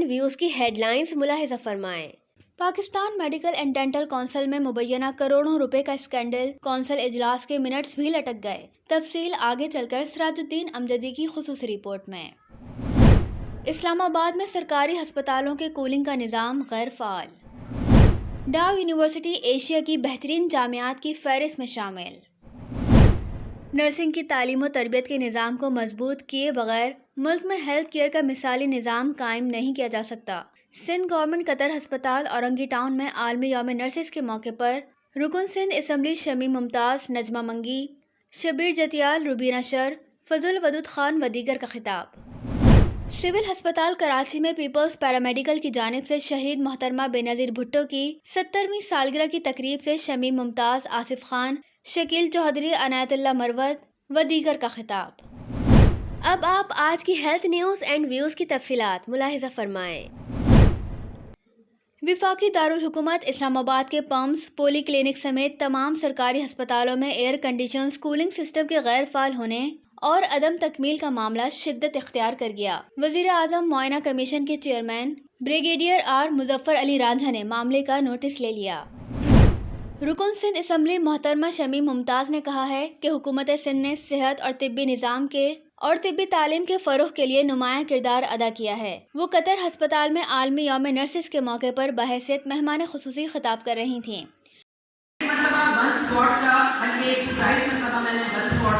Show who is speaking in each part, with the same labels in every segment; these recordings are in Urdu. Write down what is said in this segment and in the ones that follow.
Speaker 1: اینڈ ویوز کی ہیڈ لائنز ملاحظہ فرمائیں۔ Pakistan medical and dental council میں مبینہ کروڑوں روپے کا اسکینڈل، کونسل اجلاس کے منٹس بھی لٹک گئے۔ تفصیل آگے چل کر سراج الدین امجدی کی خصوصی رپورٹ میں۔ اسلام آباد میں سرکاری ہسپتالوں کے کولنگ کا نظام غیر فعال۔ ڈاؤ یونیورسٹی ایشیا کی بہترین جامعات کی فہرست میں شامل۔ نرسنگ کی تعلیم و تربیت کے نظام کو مضبوط کیے بغیر ملک میں ہیلتھ کیئر کا مثالی نظام قائم نہیں کیا جا سکتا۔ سندھ گورنمنٹ قطر ہسپتال اورنگی ٹاؤن میں عالمی یوم نرسز کے موقع پر رکن سندھ اسمبلی شمیم ممتاز، نجمہ منگی، شبیر جتیال، روبینہ شر، فضل ودود خان و دیگر کا خطاب۔ سول ہسپتال کراچی میں پیپلز پیرامیڈیکل کی جانب سے شہید محترمہ بے نظیر بھٹو کی 70ویں سالگرہ کی تقریب سے شمیم ممتاز، آصف خان، شکیل چودھری، عنایت اللہ مروت و دیگر کا خطاب۔ اب آپ آج کی ہیلتھ نیوز اینڈ ویوز کی تفصیلات ملاحظہ فرمائیں۔ وفاقی دارالحکومت اسلام آباد کے پمپس، پولی کلینک سمیت تمام سرکاری ہسپتالوں میں ایئر کنڈیشنز کولنگ سسٹم کے غیر فعال ہونے اور عدم تکمیل کا معاملہ شدت اختیار کر گیا۔ وزیر اعظم معائنہ کمیشن کے چیئرمین بریگیڈیئر آر مظفر علی رانجھا نے معاملے کا نوٹس لے لیا۔ رکن سندھ اسمبلی محترمہ شمیم ممتاز نے کہا ہے کہ حکومت سندھ نے صحت اور طبی نظام کے اور طبی تعلیم کے فروغ کے لیے نمایاں کردار ادا کیا ہے۔ وہ قطر ہسپتال میں عالمی یوم نرسز کے موقع پر بحیثیت مہمان خصوصی خطاب کر رہی تھیں۔
Speaker 2: میں نے بنس وارڈ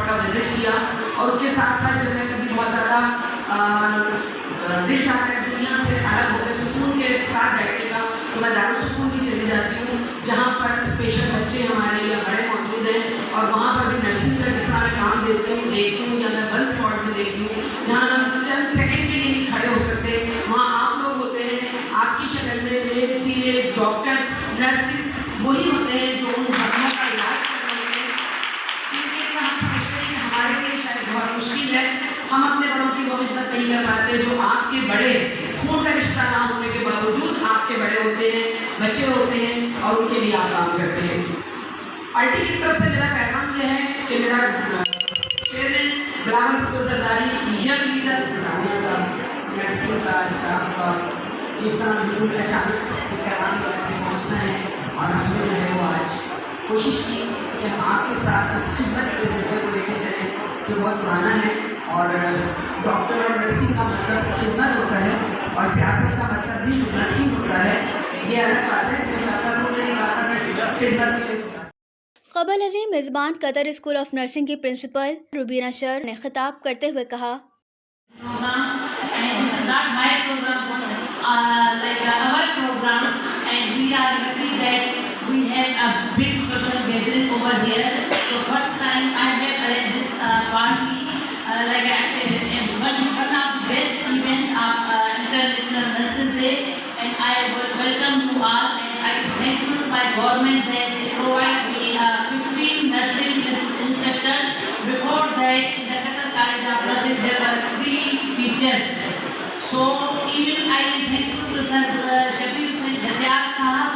Speaker 2: کا وزٹ کیا اور اس کے ساتھ ساتھ جب میں کبھی بہت زیادہ دل چاہتا ہے دنیا سے الگ ہو کے سکون کے ساتھ بیٹھنے کا تو میں دارالسکون بھی چلی جاتی ہوں، جہاں پر اسپیشل بچے ہمارے یا بڑے موجود ہیں، اور وہاں پر بھی نرسنگ کا جس طرح میں کام دیکھتی ہوں یا میں بنس وارڈ میں دیکھتی ہوں جہاں ہم چند سیکنڈ کے لیے نہیں کھڑے ہو سکتے، وہاں آپ لوگ ہوتے ہیں، آپ کی شکل میں میل فیمیل ڈاکٹرس نرسز وہی ہوتے ہیں جو ان زخموں کا علاج کر رہے ہیں، کیونکہ ہم سمجھتے ہیں کہ ہمارے لیے شاید بہت مشکل ہے، ہم اپنے بڑوں کی وہ خدمت نہیں کر پاتے جو آپ کے بڑے خون کا رشتہ نہ ہونے کے باوجود آپ کے بڑے ہوتے ہیں، بچے ہوتے ہیں اور ان کے لیے آپ کام کرتے ہیں۔ آرٹی کی طرف سے میرا پیغام یہ ہے کہ میرا chairman Bilawal Bhutto Zardari young leader انتظامیہ کا، نرسنگ کا، اسٹاف کا، اس طرح بالکل اچانک ایک پیغام لے کے پہنچنا ہے، اور ہم نے جو ہے وہ آج کوشش کی کہ ہم آپ کے ساتھ خدمت کے جذبے کو لے کے چلیں جو بہت پرانا ہے، اور ڈاکٹر اور نرسنگ کا مطلب خدمت ہوتا ہے اور سیاست کا مطلب بھی خدمت ہی ہوتا ہے، یہ الگ بات ہے، کیونکہ آپ کا تو نہیں کہا تھا کہ خدمت بھی ہے۔
Speaker 1: قبل ازیں میزبان قطر اسکول آف نرسنگ کی پرنسپل روبینہ شر نے خطاب کرتے ہوئے کہا،
Speaker 3: government that they provide me 15 nursing instructors. Before that, in the Qatar College of Nursing, there were 3 teachers. So even I am thankful to Sir Shabir Jatial Sahab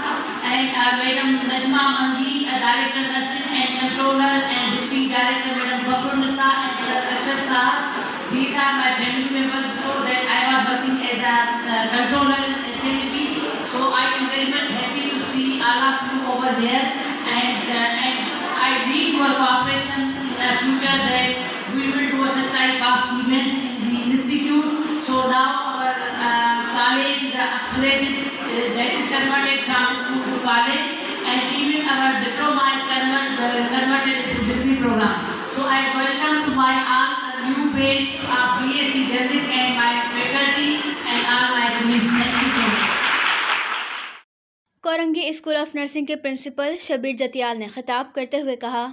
Speaker 3: and Madam Najma Mangi, Director Nursing and Controller, and Deputy Director Madam Fakhur Nisa and Sir Akhtar Sahab. These are my family members. Before that, I was working as a controller in SNP. So I am very much happy to see all of you over there, and I need your cooperation in the future that we will do such type of events in the institute. So now our college is upgraded, that is converted from school to college, and even our diploma is converted into degree program. So I welcome to my all new batch of BSc Generic and my faculty and all my colleagues. Thank you so much.
Speaker 1: Korangi school of nursing کے پرنسپل شبیر جتیال نے خطاب کرتے ہوئے کہا،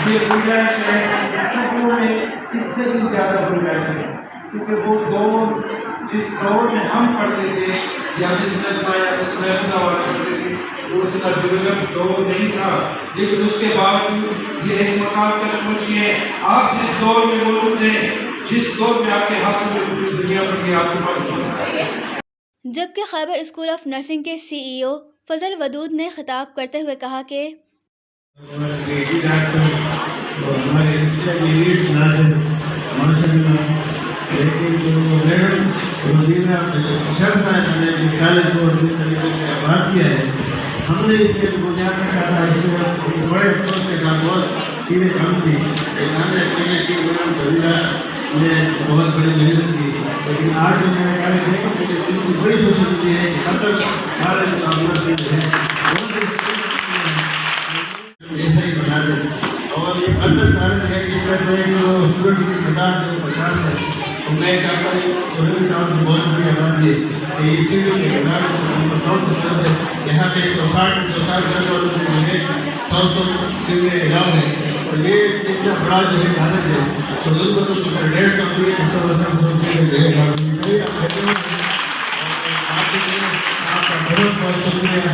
Speaker 4: یہ گنجائش ہے اسکولوں میں اس سے بھی زیادہ گنجائش ہے، کیونکہ وہ دور جس دور میں ہم پڑھتے تھے یا جس نظمہ یا جس محفظہ والا پڑھتے تھے وہ اتنا ڈیولپ دور نہیں تھا، لیکن اس کے باوجود یہ اس مقام تک پہنچی ہے۔ آپ جس دور میں موجود ہیں، جس دور میں آپ کے ہاتھوں میں پوری دنیا پر بھی آپ کے پاس پہنچ ہے۔
Speaker 1: جبکہ خیبر اسکول آف نرسنگ کے سی ای او فضل ودود نے خطاب کرتے ہوئے کہا کہ
Speaker 4: لیکن جو میڈم روبینہ شر صاحب نے اس کالج کو جس طریقے سے آباد کیا ہے، ہم نے اس کے بنیاد رکھا تھا، اس میں بڑے افسوس کے ساتھ بہت چیزیں کم تھی، ہم نے پہلے کی میڈم وزیرہ نے بہت بڑی محنت کی، لیکن آج جو میں نے کالج دیکھا مجھے دل کی بڑی خوشی ہوتی ہے کہ اب تک کالج جو ہمارا دل ہے ایسا ہی بنا دیں، اور یہ اب تک کالج ہے اس میں جو اسٹوڈنٹ کی تعداد جو 50 ہے، میں چاہتا ہوں سورین ٹاؤن کی بہت بڑی آبادی ہے کہ اسی لیے کے تعداد کو 100 ہے، یہاں پہ 160 گھر والوں کے لیے 100 سنگے علاوہ ہے، اور یہ اتنا بڑا جو ہے کالج ہے تو ان کو تو 150 کے 100 سنگے علاوہ آپ کا بہت بہت شکریہ،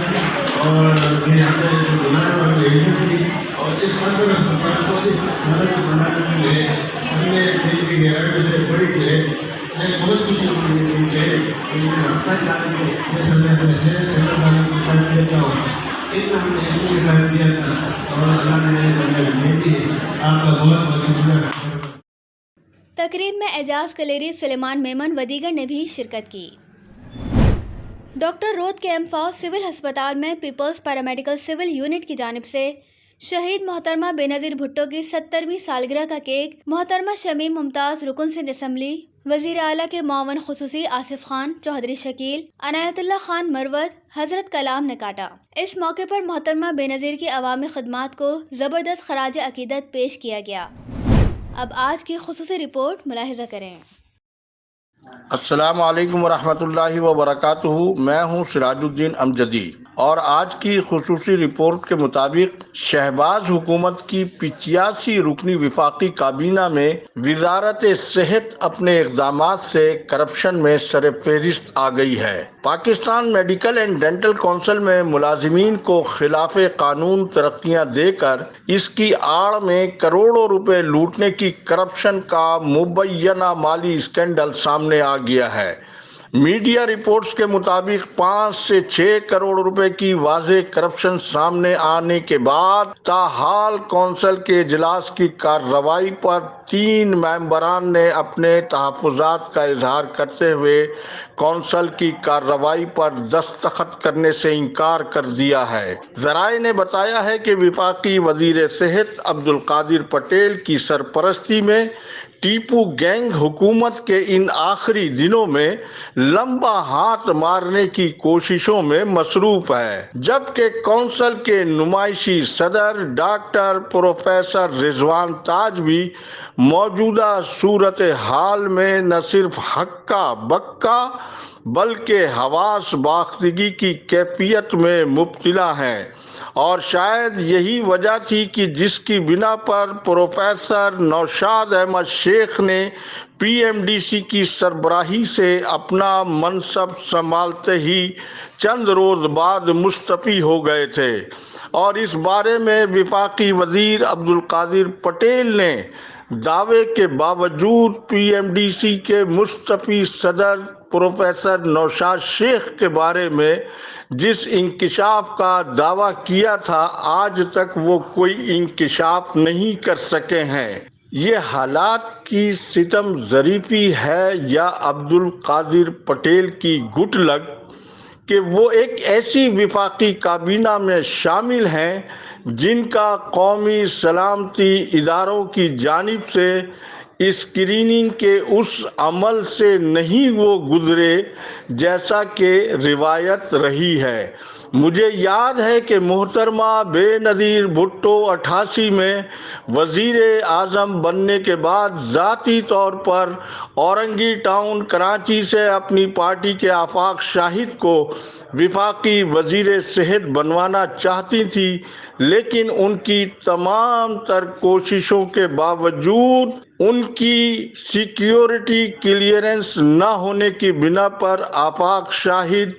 Speaker 4: اور میں یہاں پہ بنانے والے عزت کی، اور اس منظر اسپتال کو اس حالت کو بنانے کے لیے ہم نے دل کی گہرائی سے بڑی کی ہے، میں بہت خوشی ہوئی ہے کہ میں ہفتہ چاہتا ہوں جیسا میں اپنے شہر تلنگانہ کو قائم دیتا ہوں، اس میں ہم نے اس کو قائم کیا تھا، اور اللہ نے ہمیں بھیجی ہے، آپ کا بہت بہت شکریہ۔
Speaker 1: تقریب میں اعجاز کلیری، سلیمان میمن و دیگر نے بھی شرکت کی۔ ڈاکٹر رود کے امفاؤ سول ہسپتال میں پیپلز پیرامیڈیکل سول یونٹ کی جانب سے شہید محترمہ بے نظیر بھٹو کی 70ویں سالگرہ کا کیک محترمہ شمیم ممتاز رکن سندھ اسمبلی، وزیر اعلیٰ کے معاون خصوصی آصف خان، چودھری شکیل، عنایت اللہ خان مروت، حضرت کلام نے کاٹا۔ اس موقع پر محترمہ بے نظیر کی عوامی خدمات کو زبردست خراج عقیدت پیش کیا گیا۔ اب آج کی خصوصی رپورٹ ملاحظہ کریں۔
Speaker 5: السلام علیکم ورحمۃ اللہ وبرکاتہ، میں ہوں سراج الدین امجدی، اور آج کی خصوصی رپورٹ کے مطابق شہباز حکومت کی 85 رکنی وفاقی کابینہ میں وزارت صحت اپنے اقدامات سے کرپشن میں سر فہرست آ گئی ہے۔ Pakistan medical and dental council میں ملازمین کو خلاف قانون ترقیاں دے کر اس کی آڑ میں کروڑوں روپے لوٹنے کی کرپشن کا مبینہ مالی اسکینڈل سامنے آ گیا ہے۔ میڈیا رپورٹس کے مطابق 5 سے 6 کروڑ روپے کی واضح کرپشن سامنے آنے کے بعد تاحال کونسل کے اجلاس کی کارروائی پر 3 ممبران نے اپنے تحفظات کا اظہار کرتے ہوئے کونسل کی کارروائی پر دستخط کرنے سے انکار کر دیا ہے۔ ذرائع نے بتایا ہے کہ وفاقی وزیر صحت عبدالقادر پٹیل کی سرپرستی میں ٹیپو گینگ حکومت کے ان آخری دنوں میں لمبا ہاتھ مارنے کی کوششوں میں مصروف ہے، جبکہ کونسل کے نمائشی صدر ڈاکٹر پروفیسر رضوان تاج بھی موجودہ صورتحال میں نہ صرف ہکا بکا بلکہ حواس باختگی کی کیفیت میں مبتلا ہیں، اور شاید یہی وجہ تھی کہ جس کی بنا پر پروفیسر نوشاد احمد شیخ نے پی ایم ڈی سی کی سربراہی سے اپنا منصب سنبھالتے ہی چند روز بعد مستعفی ہو گئے تھے، اور اس بارے میں وفاقی وزیر عبدالقادر پٹیل نے دعوے کے باوجود پی ایم ڈی سی کے مستعفی صدر پروفیسر نوشاد شیخ کے بارے میں جس انکشاف کا دعویٰ کیا تھا آج تک وہ کوئی انکشاف نہیں کر سکے ہیں۔ یہ حالات کی ستم ظریفی ہے یا عبدالقادر پٹیل کی گٹ لگ کہ وہ ایک ایسی وفاقی کابینہ میں شامل ہیں جن کا قومی سلامتی اداروں کی جانب سے اسکریننگ کے اس عمل سے نہیں وہ گزرے جیسا کہ روایت رہی ہے۔ مجھے یاد ہے کہ محترمہ بے نظیر بھٹو 88 میں وزیر اعظم بننے کے بعد ذاتی طور پر اورنگی ٹاؤن کراچی سے اپنی پارٹی کے آفاق شاہد کو وفاقی وزیر صحت بنوانا چاہتی تھی، لیکن ان کی تمام تر کوششوں کے باوجود ان کی سیکیورٹی کلیئرنس نہ ہونے کی بنا پر آفاق شاہد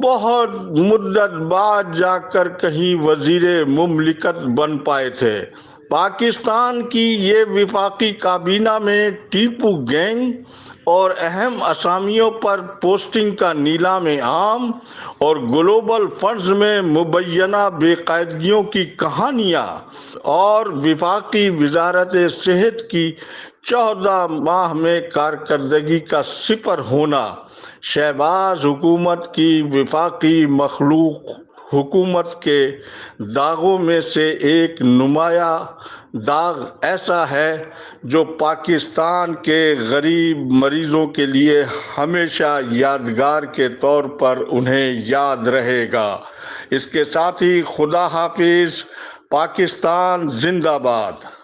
Speaker 5: بہت مدت بعد جا کر کہیں وزیر مملکت بن پائے تھے۔ پاکستان کی یہ وفاقی کابینہ میں ٹیپو گینگ اور اہم اسامیوں پر پوسٹنگ کا نیلام عام اور گلوبل فنڈز میں مبینہ بے قاعدگیوں کی کہانیاں اور وفاقی وزارت صحت کی 14 ماہ میں کارکردگی کا صفر ہونا شہباز حکومت کی وفاقی مخلوق حکومت کے داغوں میں سے ایک نمایاں داغ ایسا ہے جو پاکستان کے غریب مریضوں کے لیے ہمیشہ یادگار کے طور پر انہیں یاد رہے گا۔ اس کے ساتھ ہی خدا حافظ، پاکستان زندہ باد۔